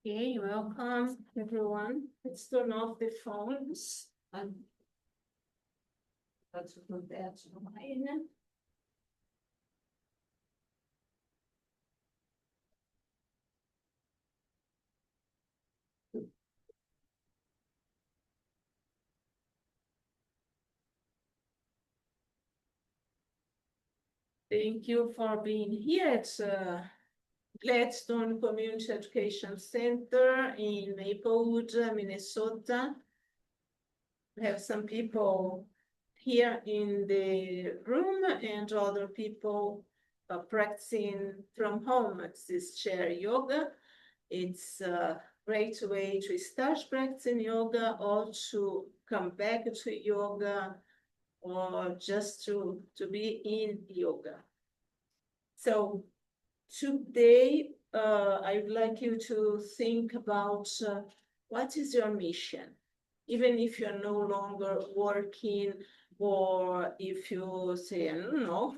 Okay, welcome everyone. Let's turn off the phones and let's put that online. Thank you for being here. It's Gladstone Community Education Center in Maplewood, Minnesota. We have some people here in the room and other people practicing from home. It's this chair yoga. It's a great way to start practicing yoga or to come back to yoga or just to be in yoga. So today, I would like you to think about what is your mission? Even if you're no longer working, or if you say, I don't know,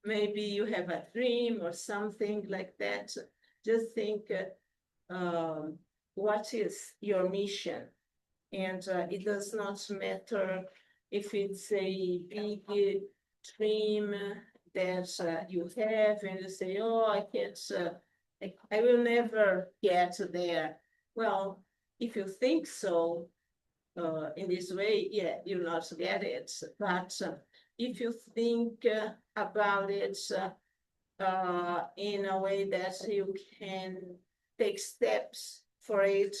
maybe you have a dream or something like that, just think, what is your mission? And it does not matter if it's a big dream that you have and you say, oh, I can't, I will never get there. Well, if you think so, in this way, yeah, you'll not get it. But if you think about it in a way that you can take steps for it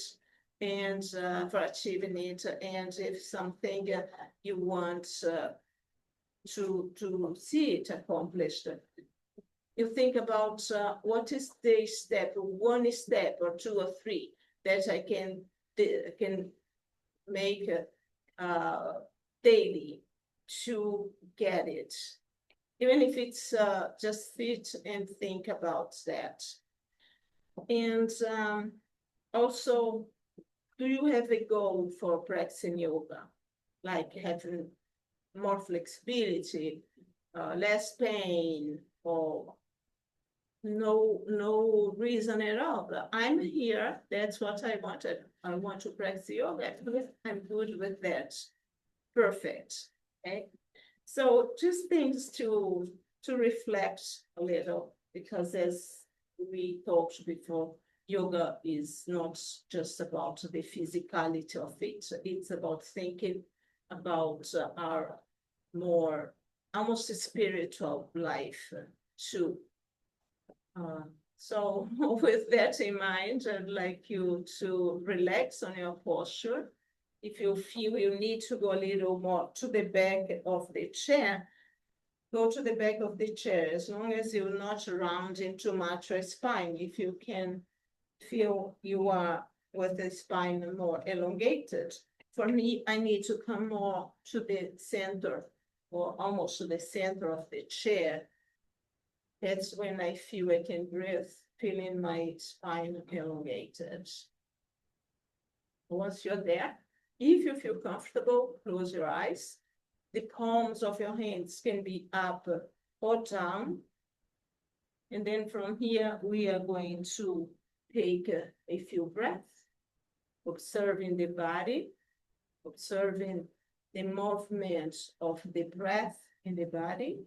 and for achieving it, and if something you want to see it accomplished, you think about what is the step, one step or two or three that I can make daily to get it. Even if it's just sit and think about that. And also, do you have a goal for practicing yoga? Like having more flexibility, less pain, or no reason at all. I'm here, that's what I wanted. I want to practice yoga. I'm good with that. Perfect. Okay. So just things to reflect a little, because as we talked before, yoga is not just about the physicality of it. It's about thinking about our more almost spiritual life too. So with that in mind, I'd like you to relax on your posture. If you feel you need to go a little more to the back of the chair, go to the back of the chair, as long as you're not rounding too much your spine. If you can feel you are with the spine more elongated. For me, I need to come more to the center or almost to the center of the chair. That's when I feel I can breathe, feeling my spine elongated. Once you're there, if you feel comfortable, close your eyes. The palms of your hands can be up or down. And then from here, we are going to take a few breaths, observing the body, observing the movement of the breath in the body.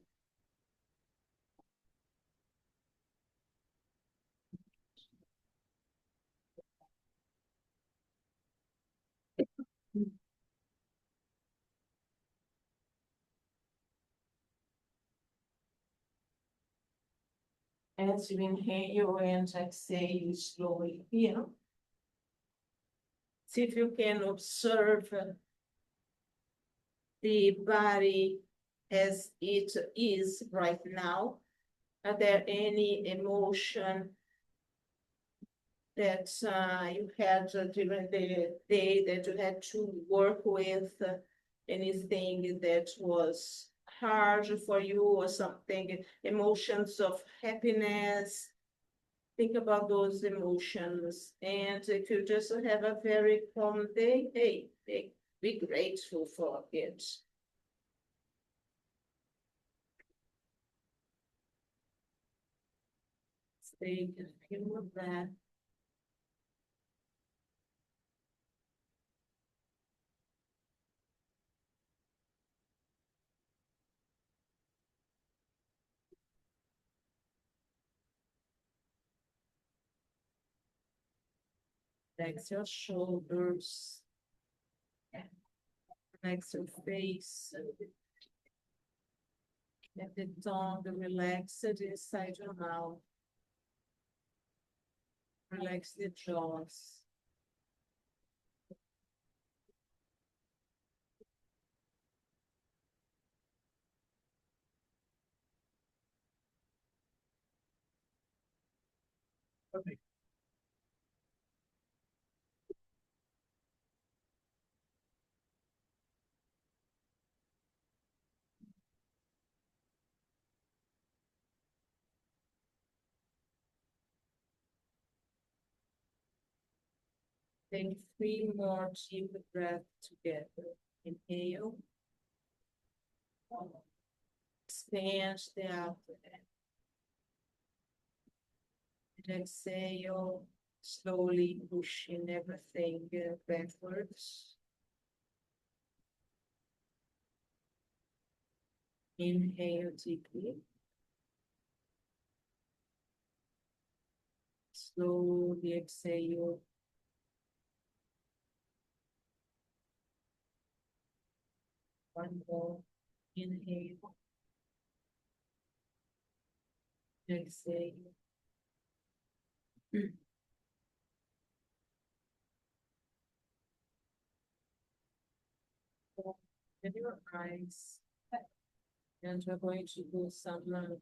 As you inhale and exhale slowly here, see if you can observe the body as it is right now. Are there any emotion that you had during the day that you had to work with? Anything that was hard for you or something, emotions of happiness? Think about those emotions. And if you just have a very calm day, hey, be grateful for it. Stay with that. Relax your shoulders. Relax your face. Let the tongue relax it inside your mouth. Relax the jaws. Perfect. Take 3 more deep breaths together. Inhale. Expand the abdomen. And exhale, slowly pushing everything backwards. Inhale deeply. Slowly exhale. One more. Inhale. Exhale. Open your eyes. And we're going to do some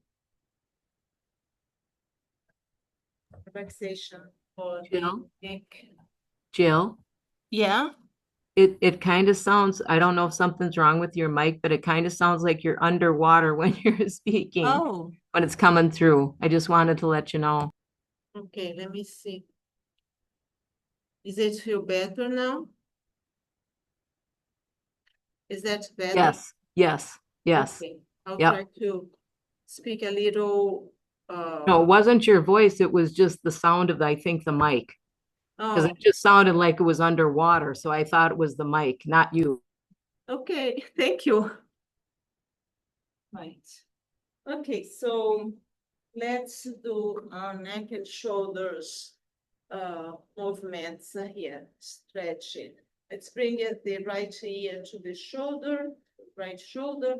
relaxation for the Jill? neck. Jill, Yeah. it kind of sounds, I don't know if something's wrong with your mic, but it kind of sounds like you're underwater when you're speaking, Oh, when it's coming through. I just wanted to let you know. okay. Let me see. Is it feel better now? Is that better? Yes, yes, yes. Okay. I'll Yep. try to speak a little. No, it wasn't your voice. It was just the sound of, I think, the mic. Because Oh, it just sounded like it was underwater. So I thought it was the mic, not you. okay. Thank you. Right. Okay, so let's do our neck and shoulders movements here, stretching. Let's bring it the right ear to the shoulder, right shoulder.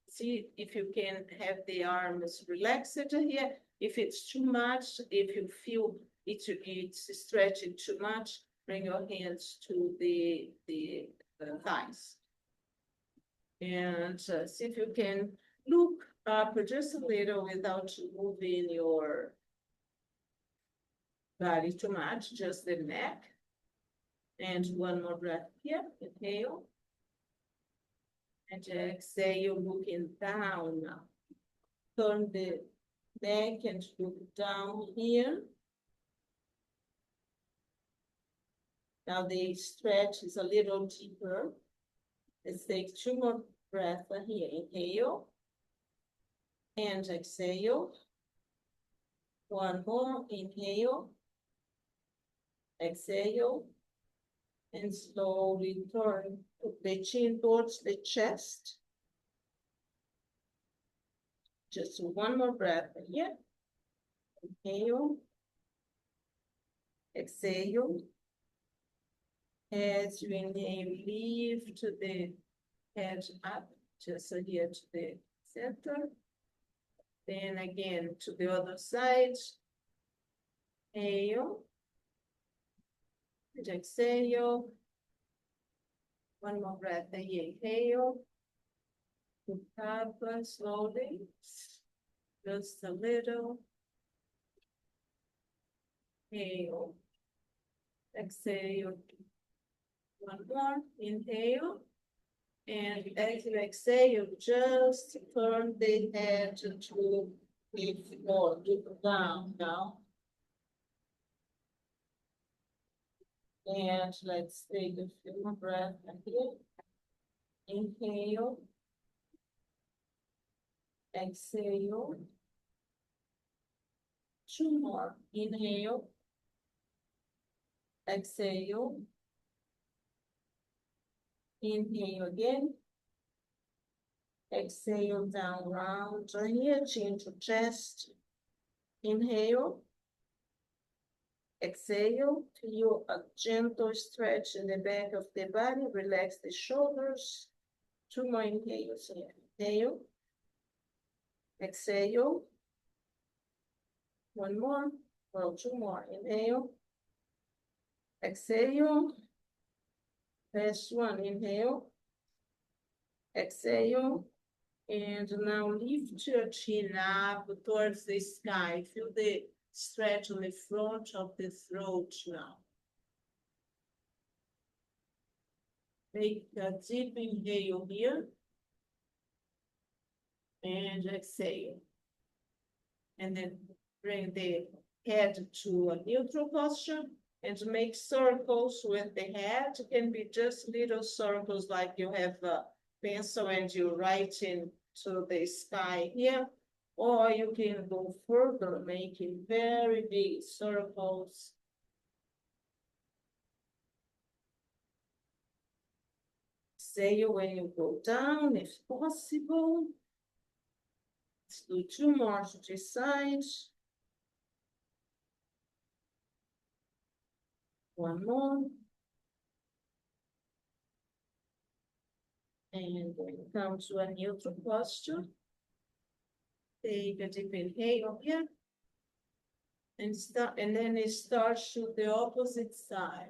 See if you can have the arms relaxed here. If it's too much, if you feel it's stretching too much, bring your hands to the thighs. And see if you can look up just a little without moving your body too much, just the neck. And one more breath here, inhale. And exhale, looking down now. Turn the neck and look down here. Now the stretch is a little deeper. Let's take 2 more breaths here. Inhale. And exhale. One more, inhale. Exhale. And slowly turn the chin towards the chest. Just one more breath here. Inhale. Exhale. As you inhale, lift the head up, just here to the center. Then again to the other side. Inhale. And exhale. One more breath here. Inhale. Look up slowly. Just a little. Inhale. Exhale. One more. Inhale. And as you exhale, just turn the head to the floor, look down now. And let's take a few more breaths here. Inhale. Exhale. 2 more. Inhale. Exhale. Inhale again. Exhale down round here, chin to chest. Inhale. Exhale, feel a gentle stretch in the back of the body, relax the shoulders. 2 more inhales here. Inhale. Exhale. 1 more. Well, 2 more. Inhale. Exhale. Last one. Inhale. Exhale. And now lift your chin up towards the sky. Feel the stretch on the front of the throat now. Make a deep inhale here. And exhale. And then bring the head to a neutral posture and make circles with the head. It can be just little circles like you have a pencil and you're writing to the sky here, or you can go further, making very big circles. Exhale when you go down, if possible. Let's do 2 more to the side. 1 more. And then come to a neutral posture. Take a deep inhale here. And then it starts to the opposite side.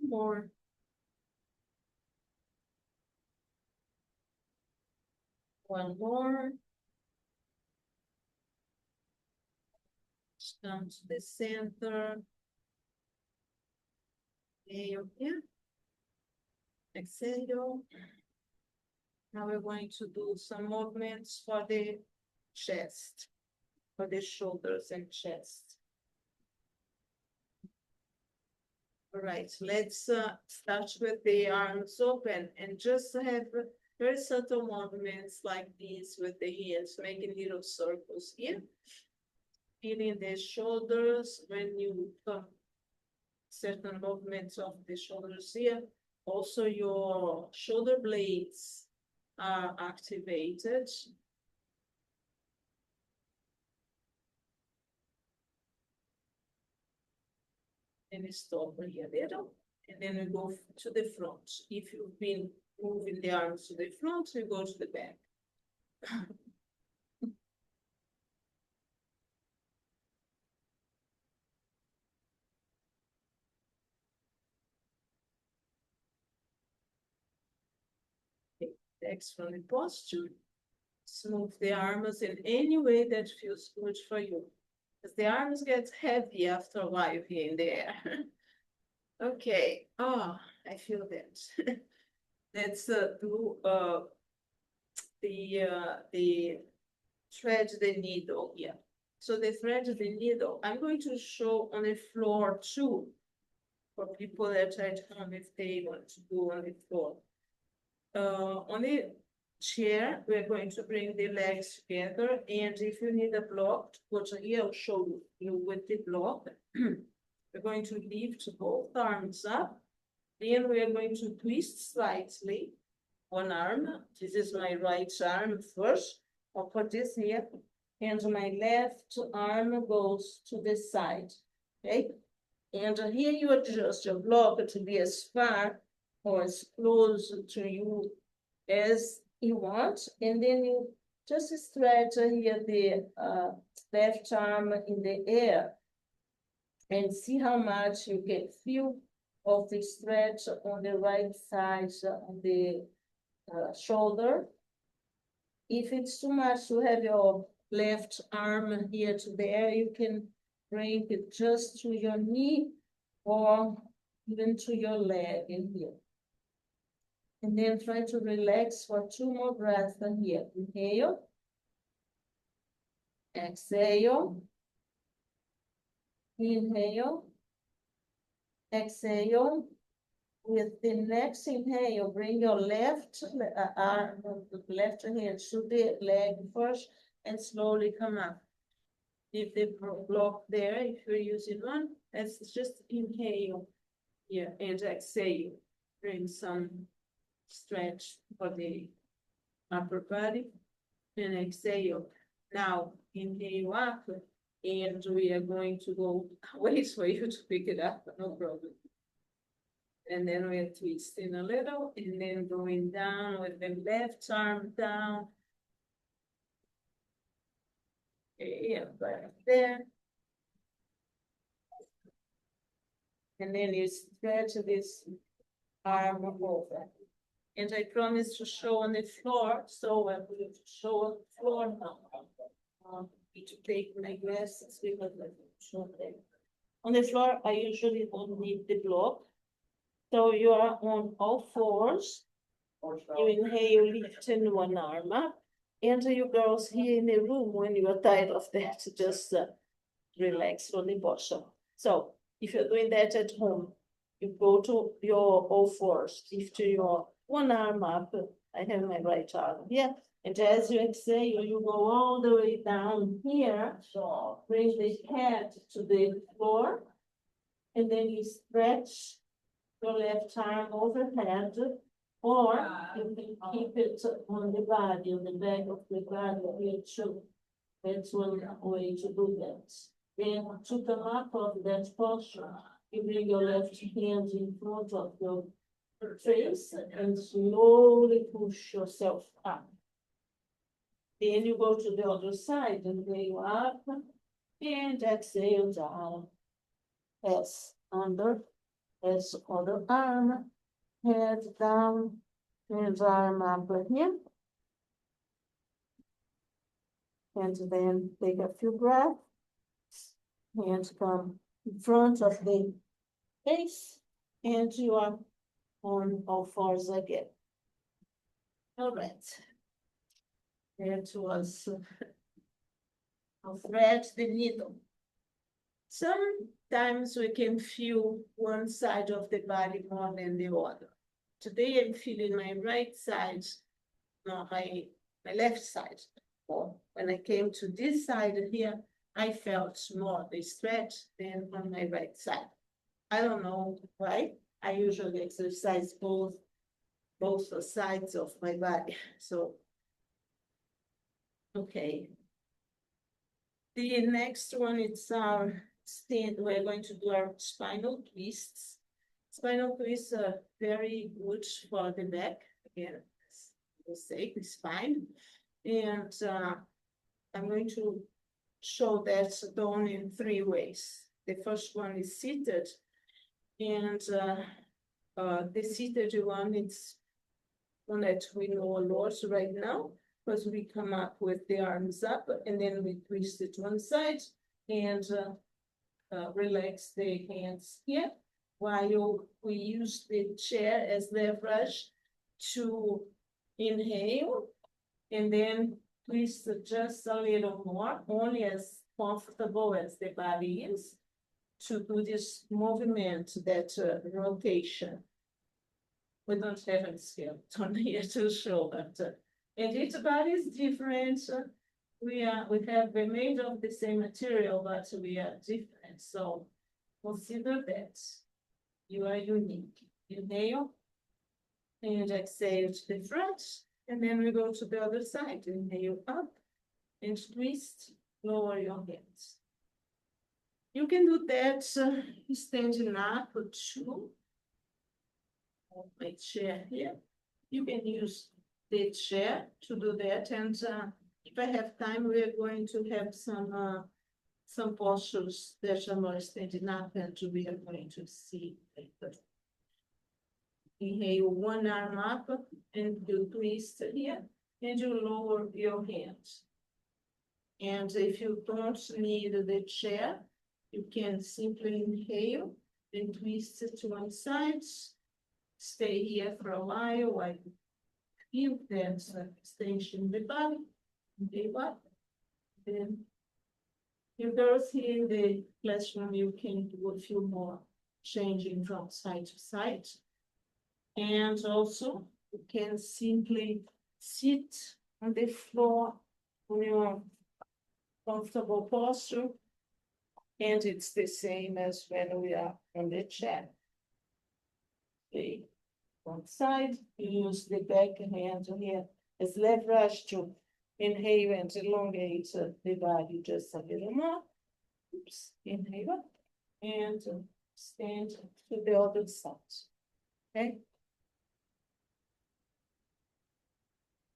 More. 1 more. Come to the center. Inhale here. Exhale. Now we're going to do some movements for the chest, for the shoulders and chest. All right, let's start with the arms open and just have very subtle movements like these with the hands, making little circles here. Feeling the shoulders when you come, certain movements of the shoulders here. Also, your shoulder blades are activated. And we stop here a little, and then we go to the front. If you've been moving the arms to the front, you go to the back. Okay. Next from the posture, smooth the arms in any way that feels good for you. Because the arms get heavy after a while here in the air. Okay, oh, I feel that. Let's do the thread the needle here. So the thread the needle, I'm going to show on the floor too, for people that are at home if they want to do on the floor. On the chair, we're going to bring the legs together, and if you need a block to put here, I'll show you with the block. We're going to lift both arms up. Then we are going to twist slightly one arm. This is my right arm first. I'll put this here. And my left arm goes to the side. Okay? And here you adjust your block to be as far or as close to you as you want. And then you just stretch here the left arm in the air. And see how much you can feel of the stretch on the right side of the shoulder. If it's too much to have your left arm here to there, you can bring it just to your knee or even to your leg in here. And then try to relax for 2 more breaths here. Inhale. Exhale. Inhale. Exhale. With the next inhale, bring your left arm, left hand to the leg first and slowly come up. If they block there, if you're using one, let's just inhale here and exhale. Bring some stretch for the upper body and exhale. Now inhale up and we are going to go wait for you to pick it up, no problem. And then we're twisting a little and then going down with the left arm down. Yeah, right there. And then you stretch this arm over. And I promise to show on the floor, so I'm going to show on the floor now. Need to take my glasses because I don't show them. On the floor, I usually don't need the block. So you are on all fours. You inhale, lifting one arm up. And you girls here in the room, when you are tired of that, just relax from the posture. So if you're doing that at home, you go to your all fours, lift your one arm up. I have my right arm here. And as you exhale, you go all the way down here. So bring the head to the floor. And then you stretch your left arm overhead. Or you can keep it on the body, on the back of the body here too. That's one way to do that. Then to come up of that posture, you bring your left hand in front of your face and slowly push yourself up. Then you go to the other side and go up and exhale down. As under, as other arm, head down, and arm up here. And then take a few breaths. Hands come in front of the face, and you are on all fours again. All right. That was thread the needle. Sometimes we can feel one side of the body more than the other. Today I'm feeling my right side, no, my left side. Or when I came to this side here, I felt more the stretch than on my right side. I don't know why. I usually exercise both sides of my body. So, okay. The next one is our stand. We're going to do our spinal twists. Spinal twists are very good for the back. Again, the sake, the spine. And I'm going to show that done in 3 ways. The first one is seated, and the seated one is one that we know a lot right now, because we come up with the arms up and then we twist it to one side and relax the hands here, while we use the chair as leverage to inhale and then twist just a little more, only as comfortable as the body is, to do this movement, that rotation. We don't have a skeleton here to show that. And each body is different. We have made of the same material, but we are different. So consider that you are unique. Inhale and exhale to the front. And then we go to the other side. Inhale up and twist, lower your hands. You can do that standing up too. My chair here. You can use the chair to do that. And if I have time, we're going to have some postures that are more standing up, and we are going to see later. Inhale one arm up and you twist here and you lower your hands. And if you don't need the chair, you can simply inhale and twist it to one side. Stay here for a while you feel that extension in the body. Inhale up. Then you girls here in the classroom, you can do a few more changing from side to side. And also you can simply sit on the floor on your comfortable posture. And it's the same as when we are on the chair. Okay. One side, you use the back hand here as leverage to inhale and elongate the body just a little more. Oops, inhale and stand to the other side. Okay.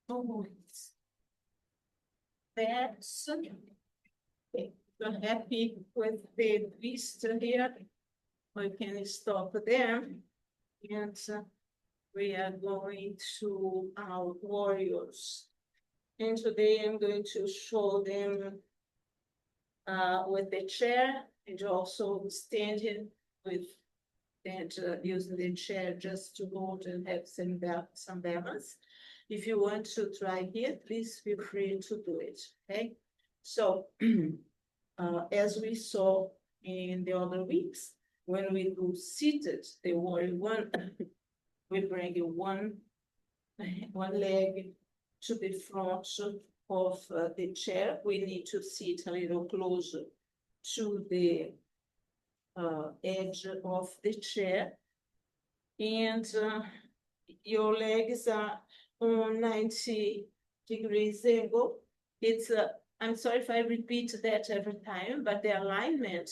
Always. That's okay. So happy with the twist here. We can stop there. And we are going to our warriors. And today I'm going to show them with the chair and also standing with and using the chair just to hold and have some balance. If you want to try here, please feel free to do it, okay? So as we saw in the other weeks, when we do seated, the warrior one, we bring one leg to the front of the chair. We need to sit a little closer to the edge of the chair. And your legs are on 90 degrees angle. It's I'm sorry if I repeat that every time, but the alignment,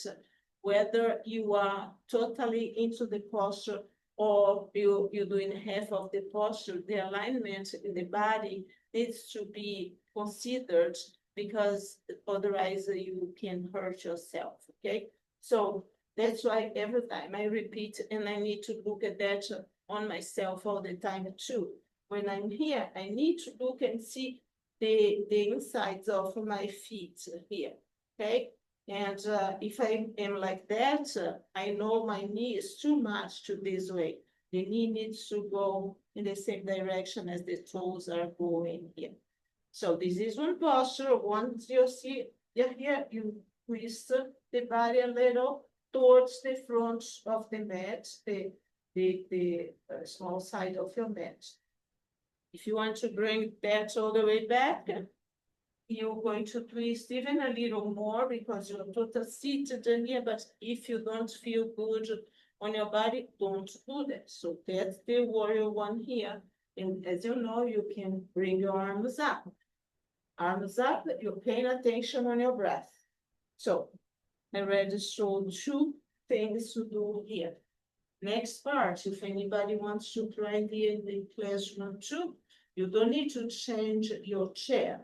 whether you are totally into the posture or you're doing half of the posture, the alignment in the body needs to be considered because otherwise you can hurt yourself, okay? So that's why every time I repeat, and I need to look at that on myself all the time too. When I'm here, I need to look and see the insides of my feet here, okay? And if I am like that, I know my knee is too much to this way. The knee needs to go in the same direction as the toes are going here. So this is one posture. Once you see here, you twist the body a little towards the front of the mat, the small side of your mat. If you want to bring that all the way back, you're going to twist even a little more because you're totally seated in here, but if you don't feel good on your body, don't do that. So that's the warrior one here. And as you know, you can bring your arms up. Arms up, you're paying attention on your breath. So I already showed two things to do here. Next part, if anybody wants to try here in the classroom too, you don't need to change your chair.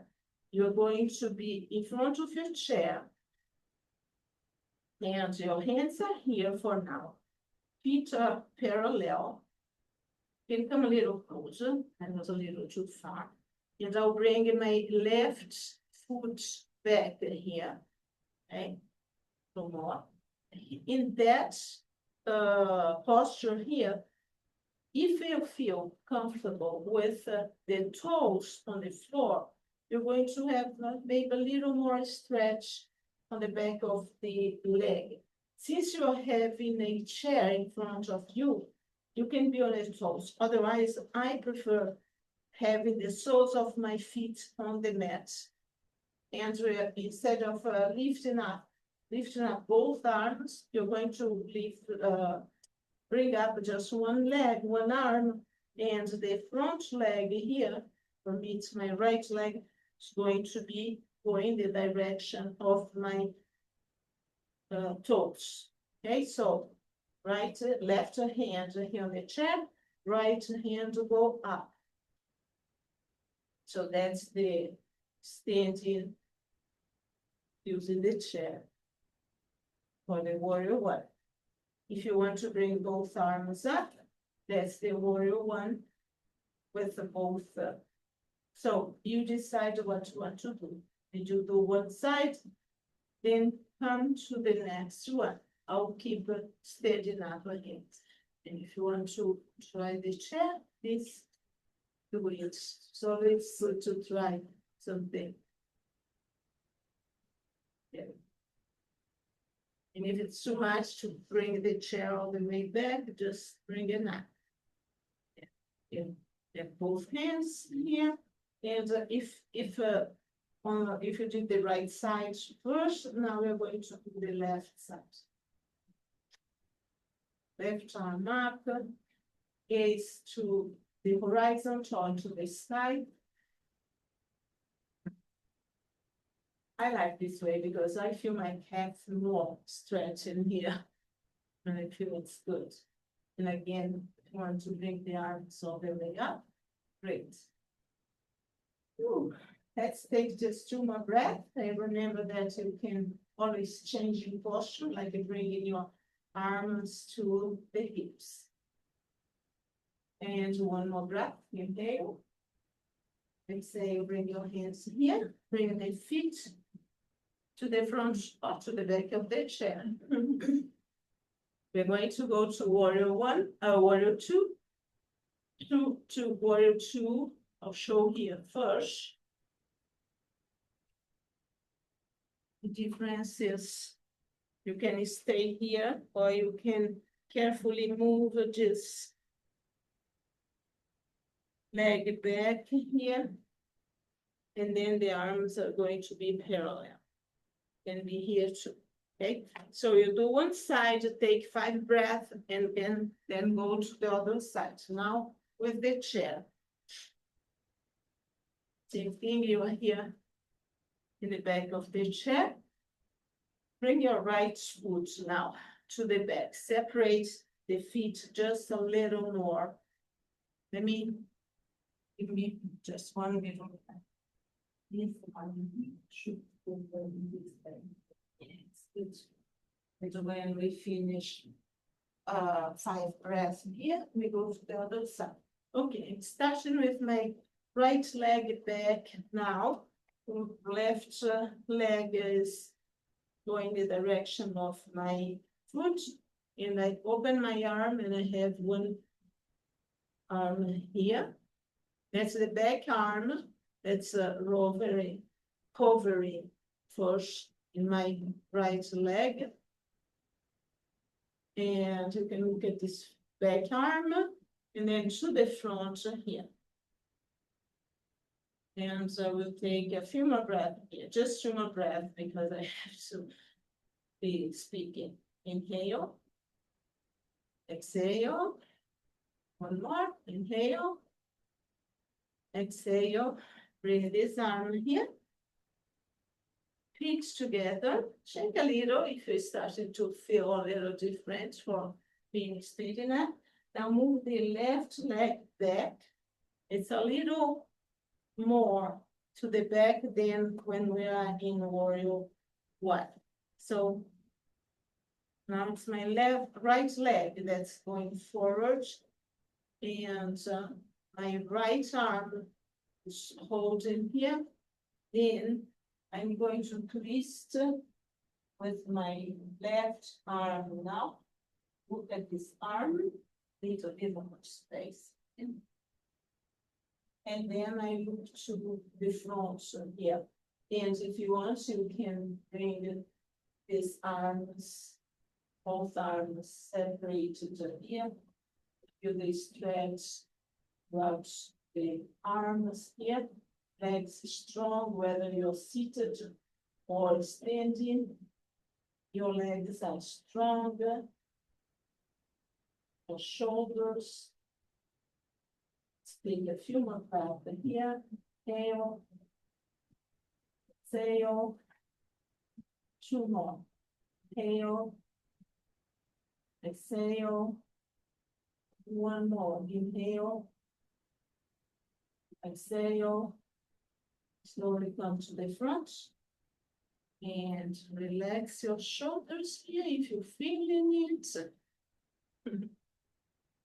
You're going to be in front of your chair and your hands are here for now. Feet are parallel. You can come a little closer. I was a little too far. And I'll bring my left foot back here. Okay, no more. In that posture here, if you feel comfortable with the toes on the floor, you're going to have maybe a little more stretch on the back of the leg. Since you're having a chair in front of you, you can be on the toes. Otherwise, I prefer having the soles of my feet on the mat. And instead of lifting up both arms, you're going to bring up just one leg, one arm, and the front leg here, for me it's my right leg, is going to be going the direction of my toes. Okay, so left hand here on the chair, right hand go up. So that's the standing using the chair for the warrior one. If you want to bring both arms up, that's the warrior one with the both. So you decide what you want to do. Did you do one side? Then come to the next one. I'll keep standing up again. And if you want to try the chair, please do it. So it's good to try something. Yeah. And if it's too much to bring the chair all the way back, just bring it up. have both hands here. And if you did the right side first, now we're going to do the left side. Left arm up, gaze to the horizon, turn to the side. I like this way because I feel my calf more stretching here. And I feel it's good. And again, if you want to bring the arms all the way up, great. Ooh. Let's take just 2 more breaths. And remember that you can always change your posture, like bringing your arms to the hips. And 1 more breath, inhale. Exhale, bring your hands here, bring the feet to the front or to the back of the chair. We're going to go to warrior 1, warrior 2, to warrior 2. I'll show here first. The difference is you can stay here or you can carefully move this leg back here. And then the arms are going to be parallel. Can be here too. Okay, so you do one side, take 5 breaths, and then go to the other side. Now with the chair. Same thing, you are here in the back of the chair. Bring your right foot now to the back. Separate the feet just a little more. Give me just 1 little. If I should go this way. Yes, good. And when we finish 5 breaths here, we go to the other side. Okay, starting with my right leg back now. Left leg is going the direction of my foot. And I open my arm and I have 1 arm here. That's the back arm. That's covering first in my right leg. And you can look at this back arm and then to the front here. And so we'll take a few more breaths here, just 2 more breaths because I have to be speaking. Inhale. Exhale. 1 more. Inhale. Exhale. Bring this arm here. Feet together. Shake a little if you're starting to feel a little different from being straight enough. Now move the left leg back. It's a little more to the back than when we are in warrior 1. So now it's my right leg that's going forward. And my right arm is holding here. Then I'm going to twist with my left arm now. Look at this arm, little bit more space. And then I look to the front here. And if you want, you can bring these arms, both arms separated here. Feel the stretch throughout the arms here. Legs strong, whether you're seated or standing. Your legs are stronger. Your shoulders. Let's take a few more breaths here. Inhale. Exhale. 2 more. Inhale. Exhale. 1 more. Inhale. Exhale. Slowly come to the front. And relax your shoulders here if you're feeling it.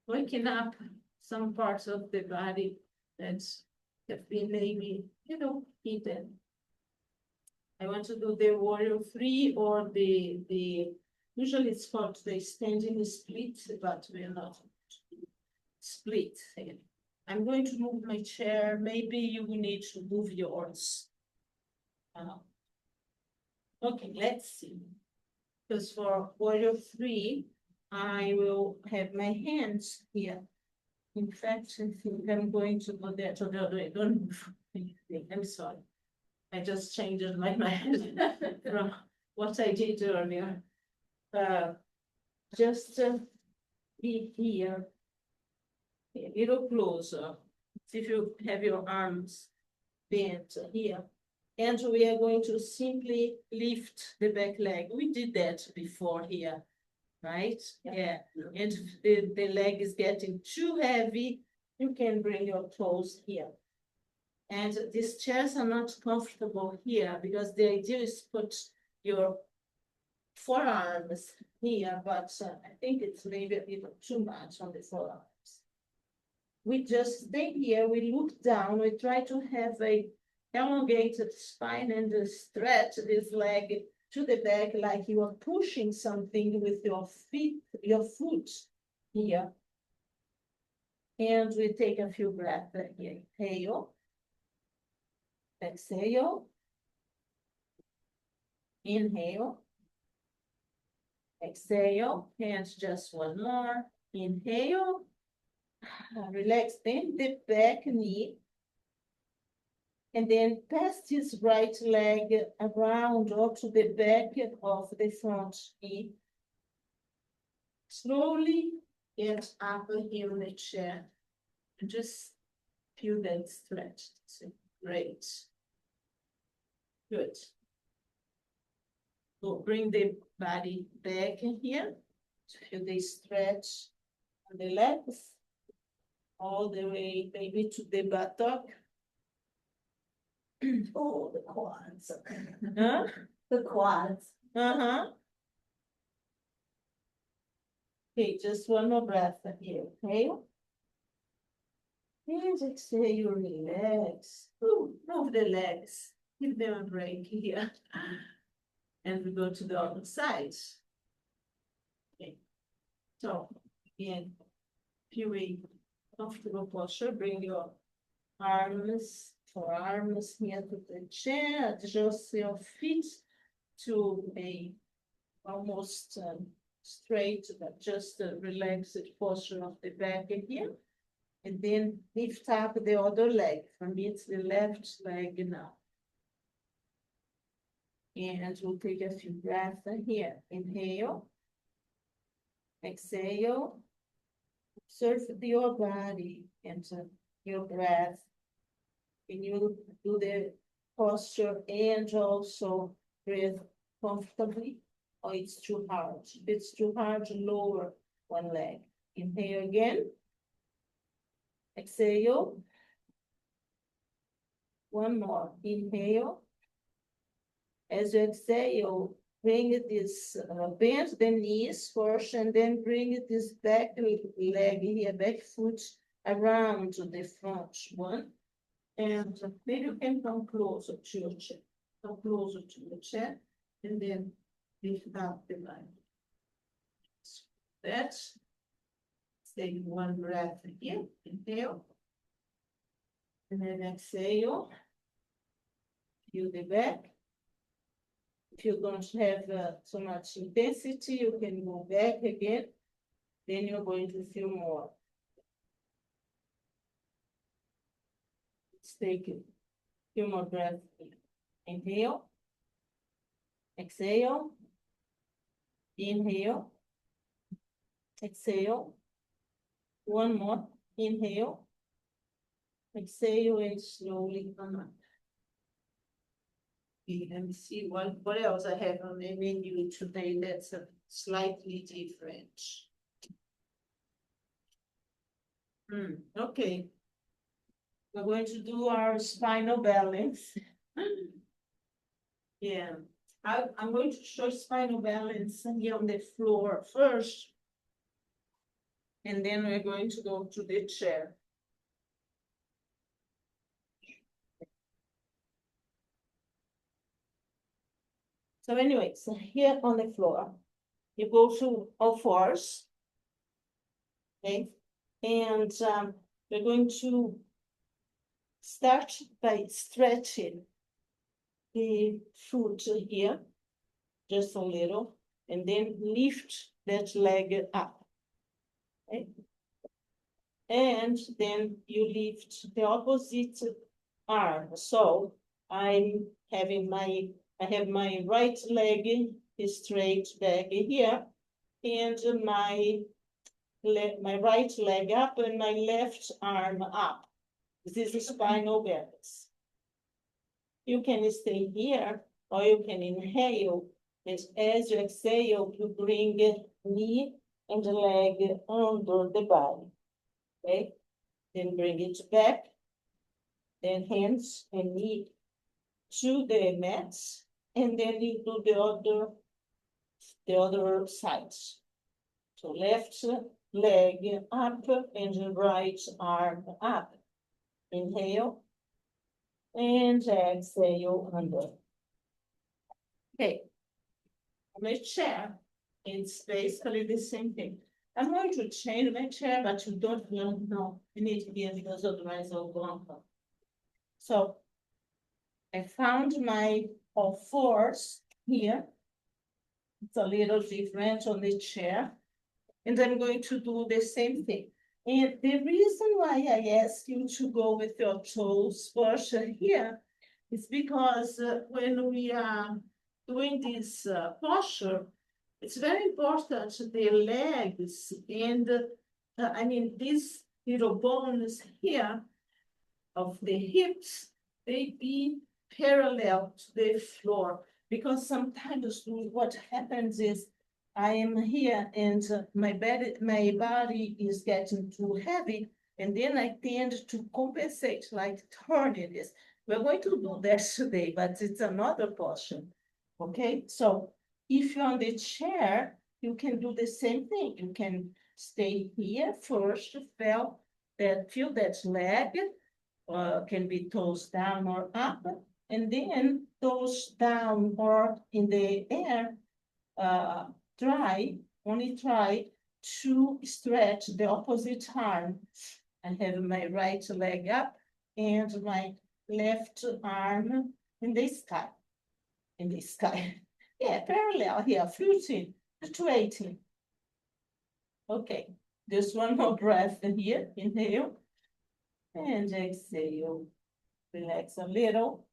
Waking up some parts of the body that have been maybe, hidden. I want to do the warrior 3 or the usually it's called the standing split, but we're not split. I'm going to move my chair. Maybe you will need to move yours. Okay, let's see. Because for warrior 3, I will have my hands here In fact, I think I'm going to go there to the other way. Don't move anything. I'm sorry. I just changed my mind from what I did earlier. Just be here, a little closer. See if you have your arms bent here. And we are going to simply lift the back leg. We did that before here, right? Yeah. And if the leg is getting too heavy, you can bring your toes here. And these chairs are not comfortable here because the idea is put your forearms here, but I think it's maybe a little too much on the forearms. We just stay here, we look down, we try to have a elongated spine and stretch this leg to the back like you are pushing something with your feet, your foot here. And we take a few breaths here. Inhale. Exhale. Inhale. Exhale. And just one more. Inhale. Relax then the back knee. And then pass this right leg around or to the back of the front knee. Slowly get up here in the chair. And just feel that stretch. Great. Good. So bring the body back in here. Feel the stretch on the legs. All the way maybe to the buttock. Oh, the quads. Huh? The quads. Uh-huh. Okay, just one more breath here. Inhale. And exhale, relax. Ooh, move the legs. Give them a break here. And we go to the other side. Okay. So, again, feel a comfortable posture. Bring your arms, forearms here to the chair. Adjust your feet to a almost straight, but just a relaxed posture of the back here. And then lift up the other leg. For me, it's the left leg now. And we'll take a few breaths here. Inhale. Exhale. Observe your body and your breath. Can you do the posture and also breathe comfortably? Or it's too hard? If it's too hard, lower one leg. Inhale again. Exhale. One more. Inhale. As you exhale, bring this, bend the knees first, and then bring this back leg here, back foot around to the front one. And maybe you can come closer to your chair. Come closer to the chair, and then lift up the leg. That's take one breath here. Inhale. And then exhale. Feel the back. If you don't have so much intensity, you can go back again. Then you're going to feel more. Let's take a few more breaths. Inhale. Exhale. Inhale. Exhale. One more. Inhale. Exhale and slowly come up. Okay, let me see what else I have on the menu today that's slightly different. Okay. We're going to do our spinal balance. Yeah. I'm going to show spinal balance here on the floor first. And then we're going to go to the chair. So anyways, here on the floor, you go to all fours, okay? And we're going to start by stretching the foot here, just a little, and then lift that leg up, okay? and then you lift the opposite arm. So I'm having I have my right leg straight back here, and my right leg up and my left arm up. This is spinal balance. You can stay here or you can inhale. And as you exhale, you bring knee and leg under the body. Okay? Then bring it back. Then hands and knee to the mats. And then you do the other sides. So left leg up and right arm up. Inhale and exhale under. Okay, on a chair, it's basically the same thing. I'm going to change my chair, but you don't know. You need to be here because otherwise I'll go on. So I found my all fours here. It's a little different on the chair. And I'm going to do the same thing. And the reason why I ask you to go with your toes first here is because when we are doing this posture, it's very important the legs and these little bones here of the hips, they be parallel to the floor. Because sometimes what happens is I am here and my body is getting too heavy, and then I tend to compensate, like turning this. We're going to do that today, but it's another portion. Okay, so if you're on the chair, you can do the same thing. You can stay here first, feel that leg, can be toes down or up, and then toes down or in the air, only try to stretch the opposite arm. I have my right leg up and my left arm in the sky. In the sky. Yeah, parallel here, 15 to 18. Okay, just one more breath here. Inhale and exhale. Relax a little.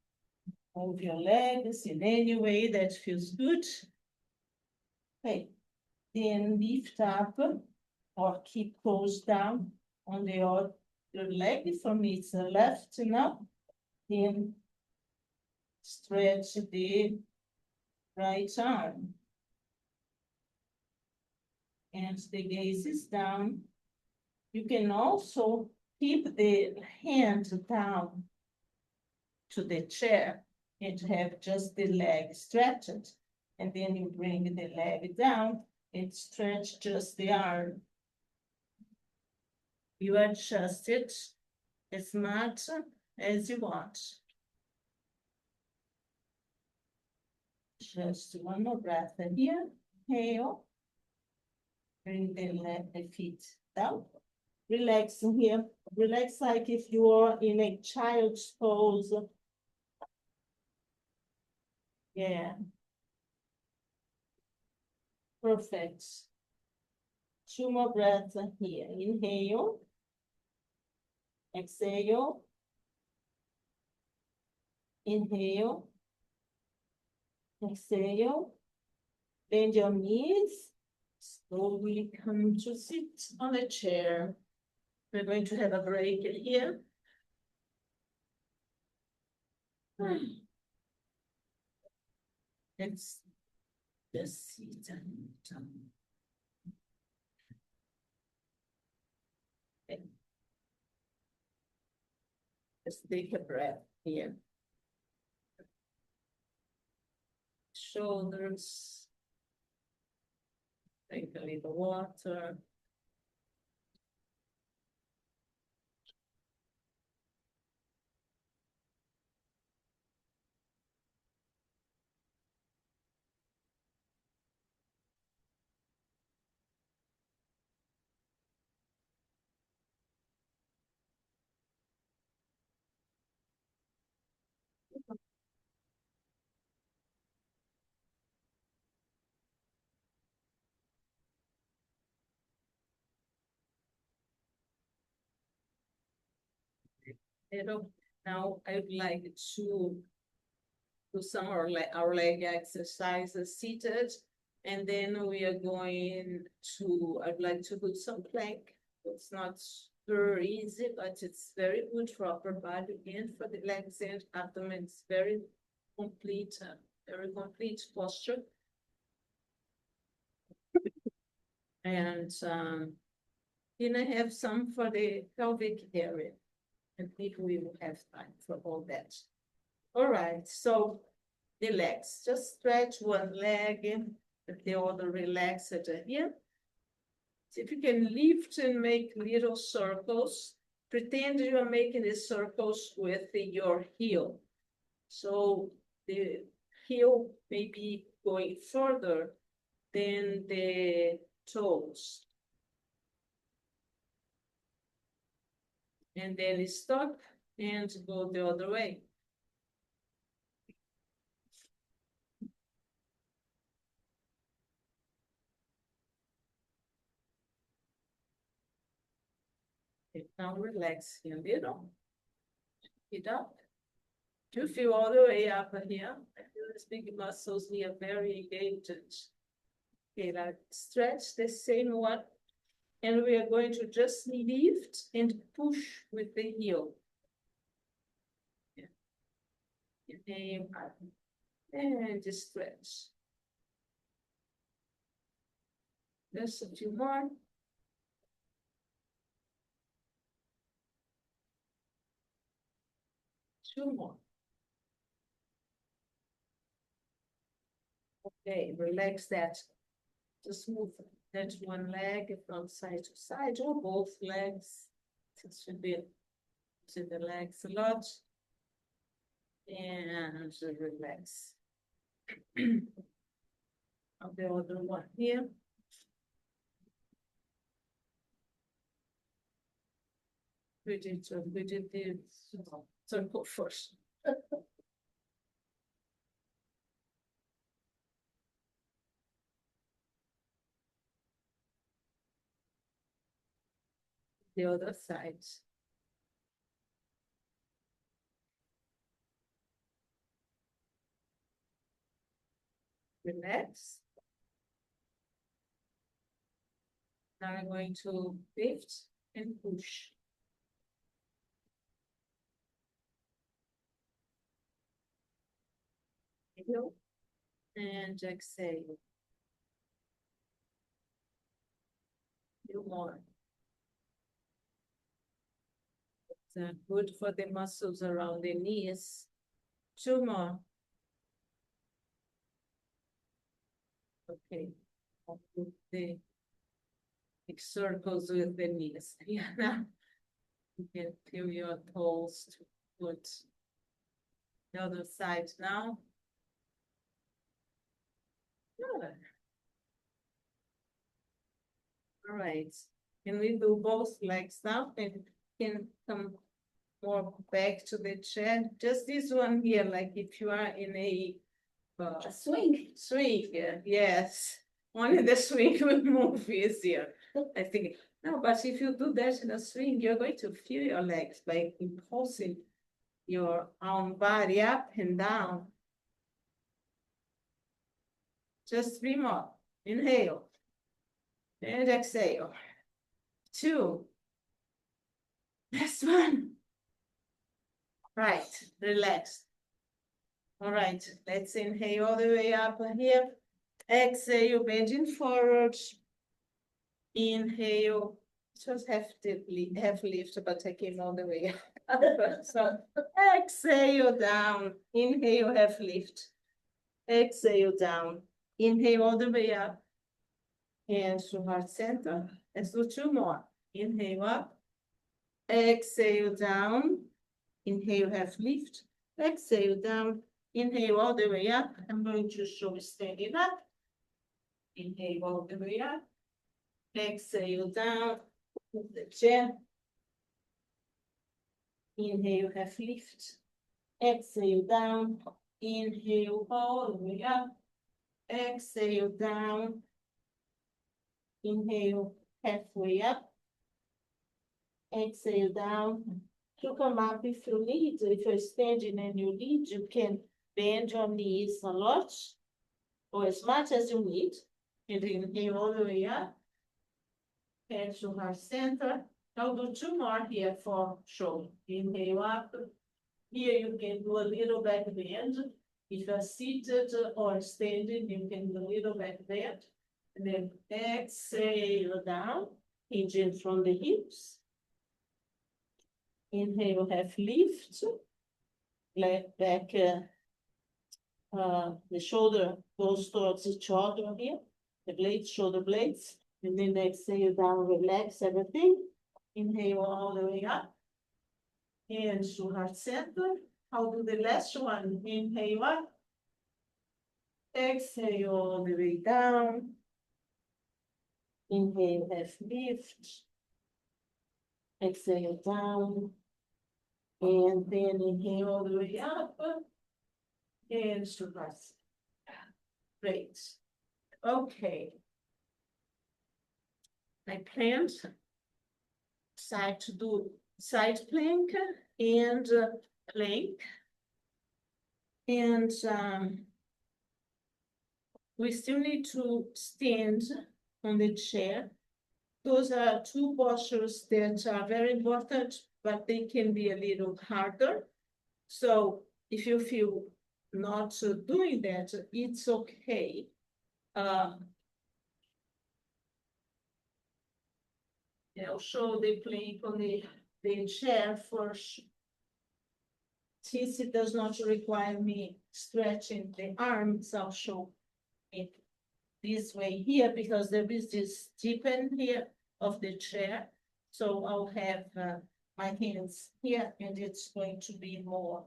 Move your legs in any way that feels good. Okay, then lift up or keep closed down on the other leg. For me, it's the left now. Then stretch the right arm. And the gaze is down. You can also keep the hand down to the chair and have just the leg stretched. And then you bring the leg down and stretch just the arm. You adjust it as much as you want. Just one more breath in here. Inhale. Bring the feet down. Relax here. Relax like if you are in a child's pose. Yeah. Perfect. Two more breaths here. Inhale. Exhale. Inhale. Exhale. Bend your knees. Slowly come to sit on a chair. We're going to have a break here. Let's just sit and okay. Let's take a breath here. Shoulders. Take a little water. Now I would like to do some of our leg exercises seated. And then we are going to, I'd like to do some plank. It's not very easy, but it's very good for upper body and for the legs and abdomen. It's very complete posture. And then I have some for the pelvic area. And if we will have time for all that. All right, so the legs, just stretch one leg, the other relax it here. See if you can lift and make little circles. Pretend you are making the circles with your heel. So the heel may be going further than the toes. And then stop and go the other way. Okay, now relax here a little. It up. You feel all the way up here. I feel these big muscles here very engaged. Okay, now stretch the same one. And we are going to just lift and push with the heel. Inhale and just stretch. Just a few more. Two more. Okay, relax that. Just move that one leg from side to side or both legs. It should be to the legs a lot. And relax. Of the other one here. We did the circle first. The other side. Relax. Now I'm going to lift and push. Inhale and exhale. Few more. It's good for the muscles around the knees. Two more. Okay. I'll put the circles with the knees. Yeah, now you can feel your toes to put the other side now. Good. All right. Can we do both legs now and can come more back to the chair? Just this one here, like if you are in a swing. swing, yes. Only the swing will move easier. I think. No, but if you do that in a swing, you're going to feel your legs by impulsing your own body up and down. Just 3 more. Inhale. And exhale. 2. Last one. Right, relax. All right, let's inhale all the way up here. Exhale, bending forward. Inhale. Just have lift, but I came all the way up. So exhale down. Inhale, half lift. Exhale down. Inhale all the way up. Hands to heart center. Let's do 2 more. Inhale up. Exhale down. Inhale, half lift. Exhale down. Inhale all the way up. I'm going to show standing up. Inhale all the way up. Exhale down. Move the chair. Inhale, half lift. Exhale down. Inhale all the way up. Exhale down. Inhale halfway up. Exhale down. to come up if you need. If you're standing and you need, you can bend your knees a lot or as much as you need. And inhale all the way up. Head to heart center. I'll do two more here for shoulder. Inhale up. Here you can do a little back bend. If you're seated or standing, you can do a little back bend. And then exhale down, hinging from the hips. Inhale, half lift. Let back, the shoulder goes towards each other here. The blades, shoulder blades. And then exhale down, relax everything. Inhale all the way up. And to heart center. I'll do the last one. Inhale up. Exhale all the way down. Inhale, half lift. Exhale down. And then inhale all the way up. And to heart center. Great. Okay. I planned to do side plank and plank. And we still need to stand on the chair. Those are two postures that are very important, but they can be a little harder. So if you feel not doing that, it's okay. I'll show the plank on the chair first. Since it does not require me stretching the arms, I'll show it this way here because there is this tip in here of the chair. So I'll have my hands here and it's going to be more,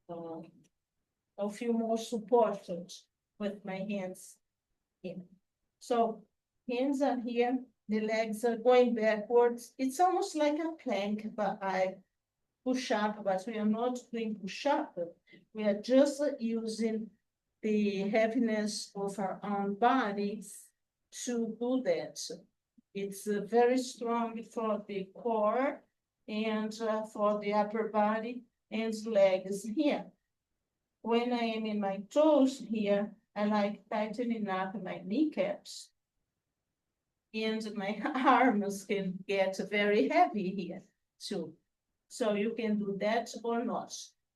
I'll feel more supported with my hands here. So hands are here. The legs are going backwards. It's almost like a plank, but I push up, but we are not doing push up. We are just using the heaviness of our own bodies to do that. It's very strong for the core and for the upper body and legs here. When I am in my toes here, I like tightening up my kneecaps. And my arms can get very heavy here too. So you can do that or not.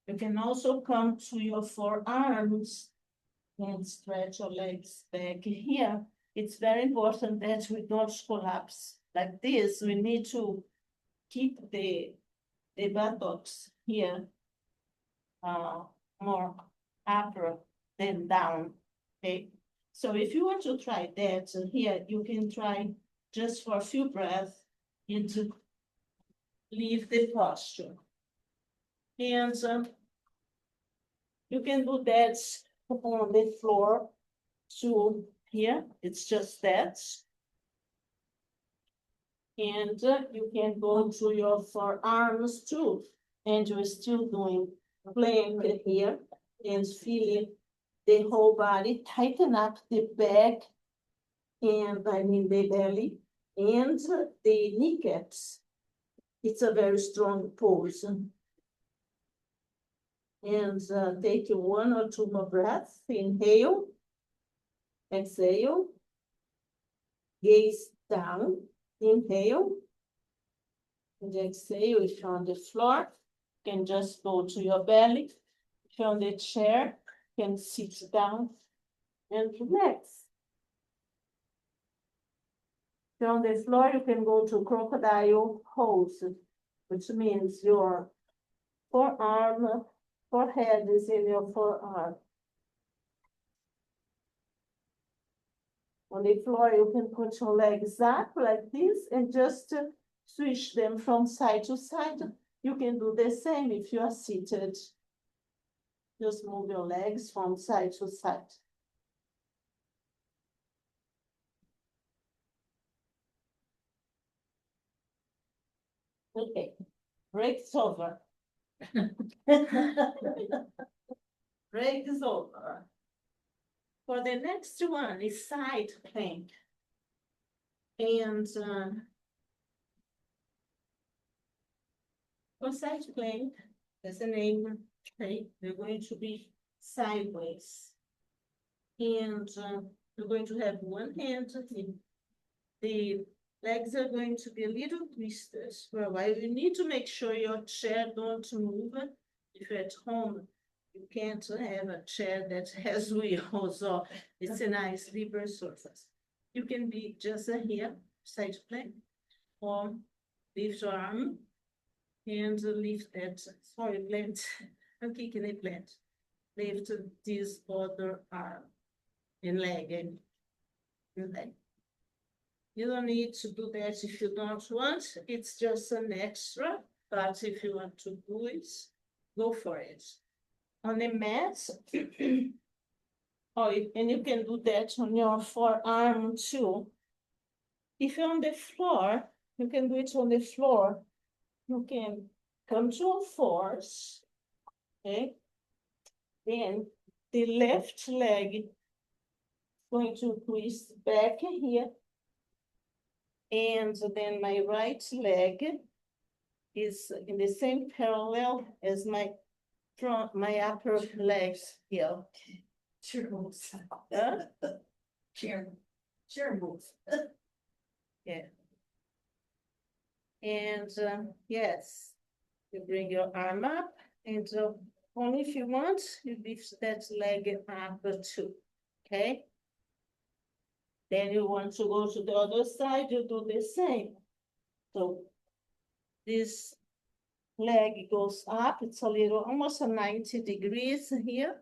You can also come to your forearms and stretch your legs back here. It's very important that we don't collapse like this. We need to keep the buttocks here more upper than down, okay? So if you want to try that here, you can try just for a few breaths and to leave the posture. And you can do that on the floor too here. It's just that. And you can go to your forearms too. And you're still doing plank here and feeling the whole body, tighten up the back and the belly and the kneecaps. It's a very strong pose. And take one or two more breaths. Inhale, exhale, gaze down, inhale, and exhale. If you're on the floor, you can just go to your belly. If you're on the chair, you can sit down and relax. If you're on the floor, you can go to crocodile pose, which means your forehead is in your forearm. On the floor, you can put your legs up like this and just switch them from side to side. You can do the same if you are seated. Just move your legs from side to side. Okay, break is over. Break is over. For the next one is side plank. And For side plank, as the name say, they're going to be sideways. And you're going to have one hand in. The legs are going to be a little twisted for a while. You need to make sure your chair don't move. If you're at home, you can't have a chair that has wheels or it's a nice rubber surface. You can be just here, side plank, or lift your arm and lift that, sorry, plant, I'm kicking a plant. Lift this other arm and leg and leg. You don't need to do that if you don't want. It's just an extra, but if you want to do it, go for it. On the mat, oh, and you can do that on your forearm too. If you're on the floor, you can do it on the floor. You can come to a force, okay? Then the left leg is going to twist back here. And then my right leg is in the same parallel as my front, my upper legs here. Chair moves. Huh? Chair moves. Yeah. And yes, you bring your arm up, and only if you want, you lift that leg up too, okay? Then you want to go to the other side, you do the same. So this leg goes up, it's a little, almost a 90 degrees here.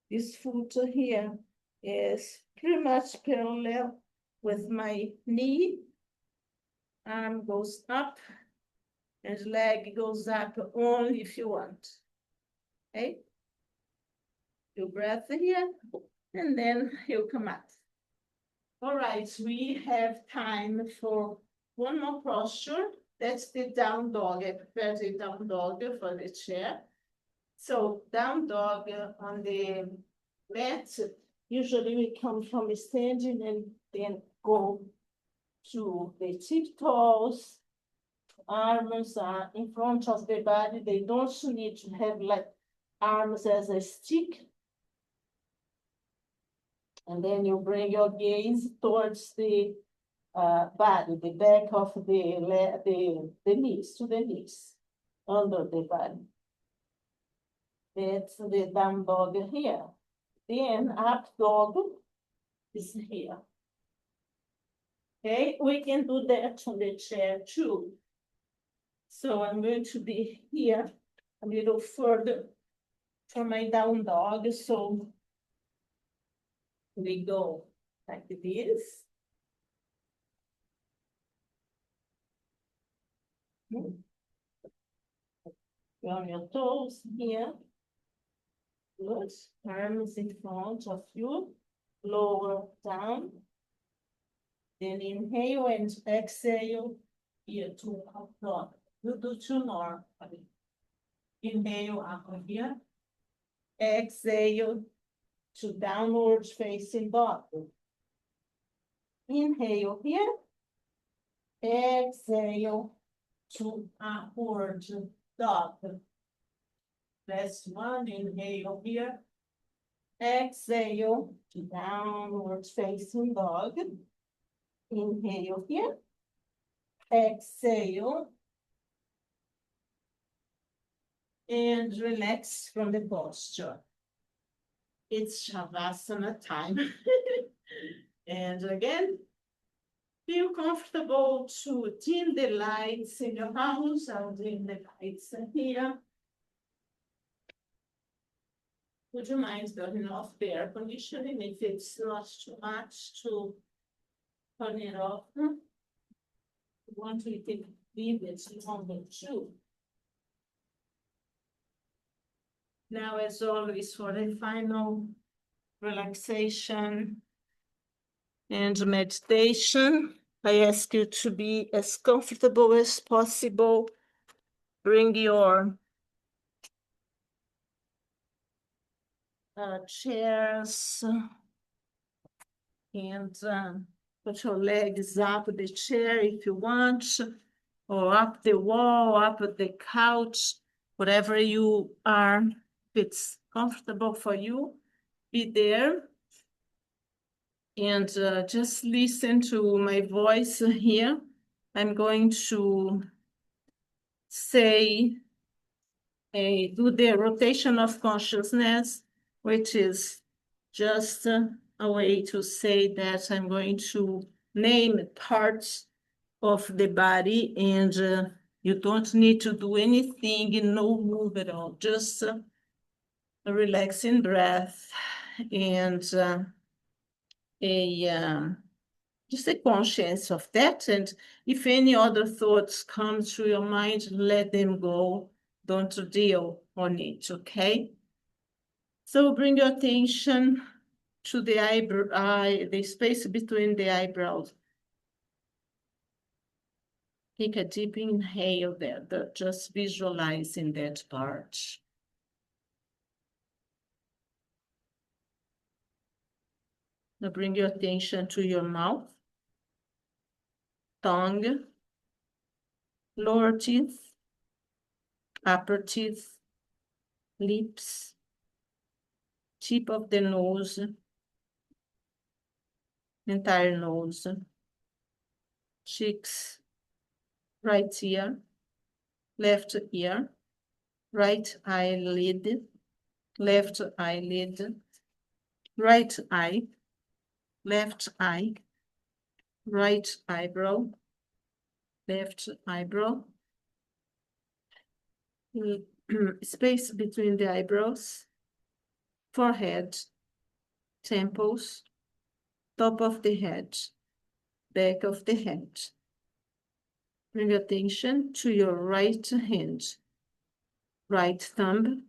This foot here is pretty much parallel with my knee. Arm goes up and leg goes up only if you want. Okay? You breath here and then you come up. All right, we have time for one more posture. That's the down dog. I prepared the down dog for the chair. So down dog on the mat, usually we come from standing and then go to the tiptoes. Arms are in front of the body. They don't need to have like arms as a stick. And then you bring your gaze towards the body, the back of the knees, to the knees, under the body. That's the down dog here. Then up dog is here. Okay, we can do that on the chair too. So I'm going to be here a little further for my down dog. So we go like this. On your toes here. Good. Arms in front of you. Lower down. Then inhale and exhale here to up dog. You do two more. Inhale up here. Exhale to downward facing dog. Inhale here. Exhale to upward dog. Last one, inhale here. Exhale to downward facing dog. Inhale here. Exhale. And relax from the posture. It's Shavasana time. And again, feel comfortable to dim the lights in your house. I'll dim the lights here. Would you mind turning off the air conditioning if it's not too much to turn it off? You want to leave it longer too. Now, as always, for the final relaxation and meditation, I ask you to be as comfortable as possible. Bring your chairs and put your legs up the chair if you want, or up the wall, up the couch, whatever you are, if it's comfortable for you, be there. And just listen to my voice here. I'm going to say, do the rotation of consciousness, which is just a way to say that I'm going to name parts of the body, and you don't need to do anything, no move at all, just a relaxing breath and just a conscience of that. And if any other thoughts come to your mind, let them go. Don't deal on it, okay? So bring your attention to the the space between the eyebrows. Take a deep inhale there, just visualizing that part. Now bring your attention to your mouth, tongue, lower teeth, upper teeth, lips, tip of the nose, entire nose, cheeks, right ear, left ear, right eyelid, left eyelid, right eye, left eye, right eyebrow, left eyebrow, space between the eyebrows, forehead, temples, top of the head, back of the head. Bring attention to your right hand, right thumb,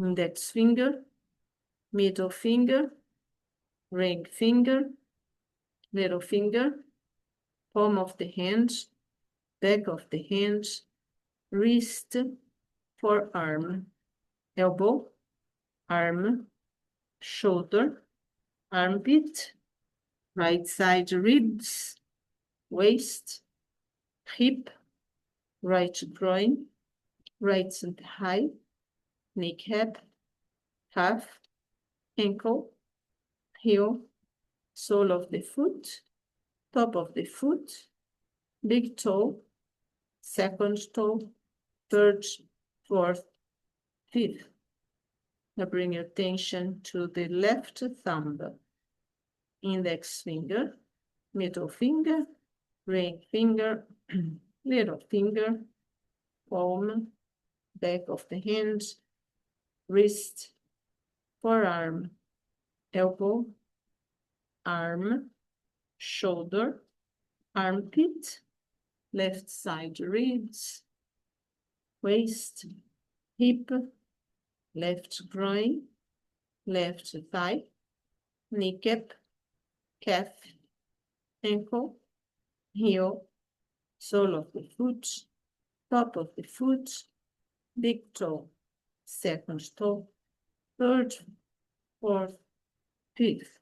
index finger, middle finger, ring finger, little finger, palm of the hand, back of the hand, wrist, forearm, elbow, arm, shoulder, armpit, right side ribs, waist, hip, right groin, right thigh, kneecap, calf, ankle, heel, sole of the foot, top of the foot, big toe, second toe, third, fourth, fifth. Now bring your attention to the left thumb, index finger, middle finger, ring finger, little finger, palm, back of the hand, wrist, forearm, elbow, arm, shoulder, armpit, left side ribs, waist, hip, left groin, left thigh, kneecap, calf, ankle, heel, sole of the foot, top of the foot, big toe, second toe, third, fourth, fifth.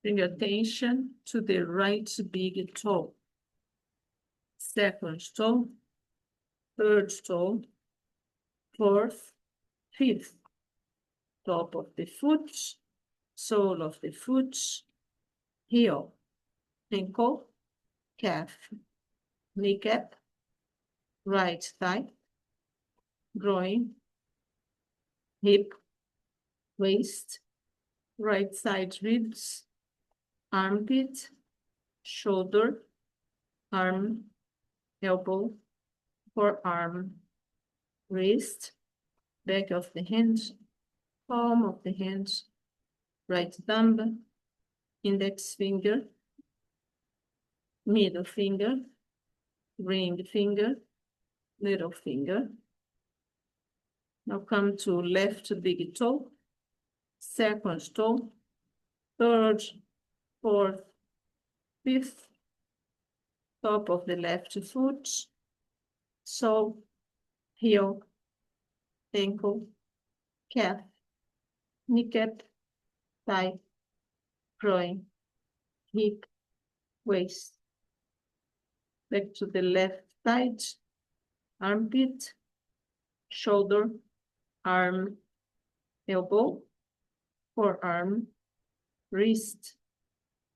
Bring attention to the right big toe, second toe, third toe, fourth, fifth, top of the foot, sole of the foot, heel, ankle, calf, kneecap, right thigh, groin, hip, waist, right side ribs, armpit, shoulder, arm, elbow, forearm, wrist, back of the hand, palm of the hand, right thumb, index finger, middle finger, ring finger, little finger. Now come to left big toe, second toe, third, fourth, fifth, top of the left foot, sole, heel, ankle, calf, kneecap, thigh, groin, hip, waist, Back to the left side, armpit, shoulder, arm, elbow, forearm, wrist,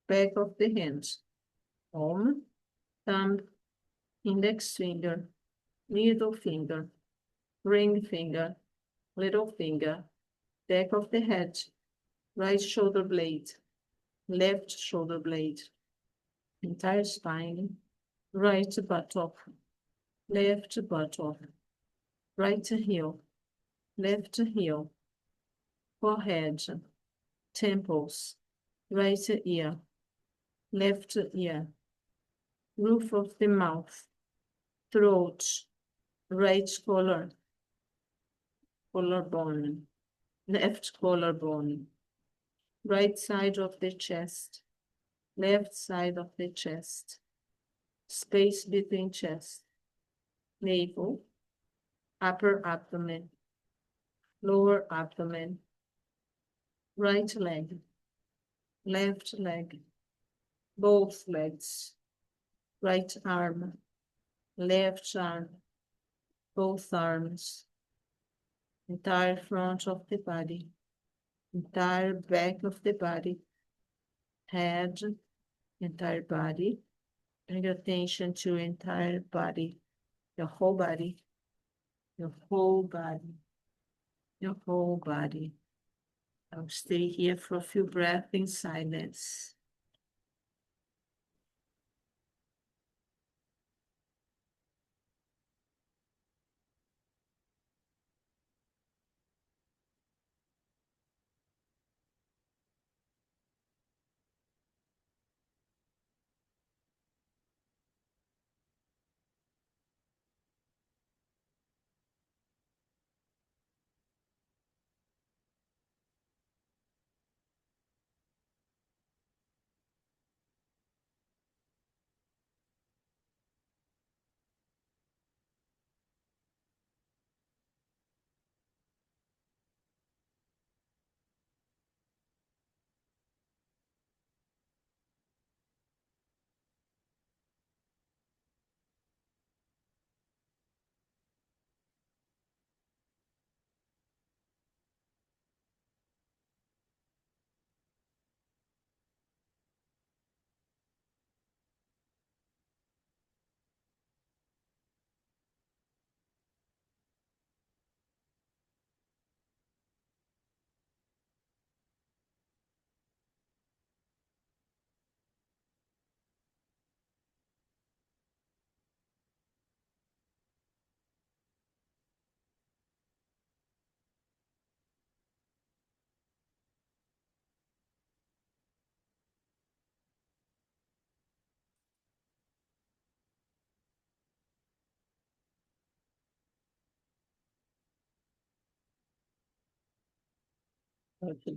back of the hand, palm, thumb, index finger, middle finger, ring finger, little finger, back of the head, right shoulder blade, left shoulder blade, entire spine, right buttock, left buttock, right heel, left heel, forehead, temples, right ear, left ear, roof of the mouth, throat, right collarbone, left collarbone, right side of the chest, left side of the chest, space between chest, navel, upper abdomen, lower abdomen, right leg, left leg, both legs, right arm, left arm, both arms, entire front of the body, entire back of the body, head, entire body. Bring attention to entire body, your whole body, your whole body, your whole body. I'll stay here for a few breaths in silence.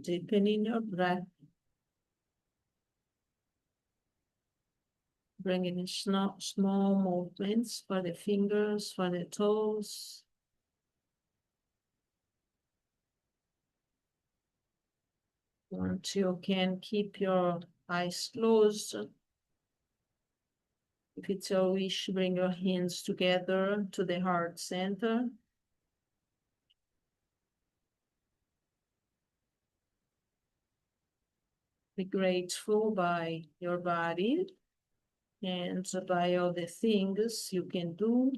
Deepen in your breath. Bring in small movements for the fingers, for the toes. Once you can keep your eyes closed. If it's your wish, bring your hands together to the heart center. Be grateful by your body and by all the things you can do,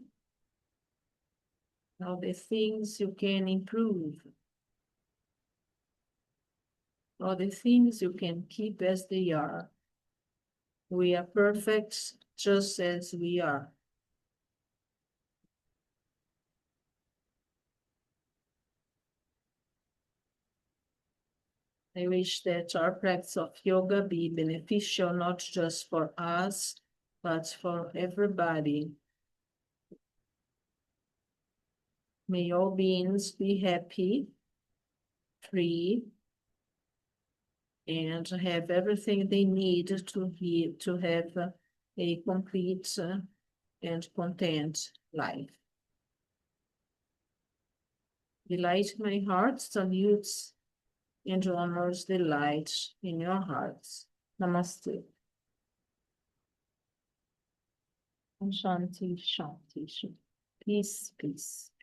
all the things you can improve, all the things you can keep as they are. We are perfect just as we are. I wish that our practice of yoga be beneficial not just for us, but for everybody. May all beings be happy, free, and have everything they need to have a complete and content life. The light in my heart salutes and honors the light in your hearts. Namaste. Shanti, Shanti, Shanti. Peace, peace.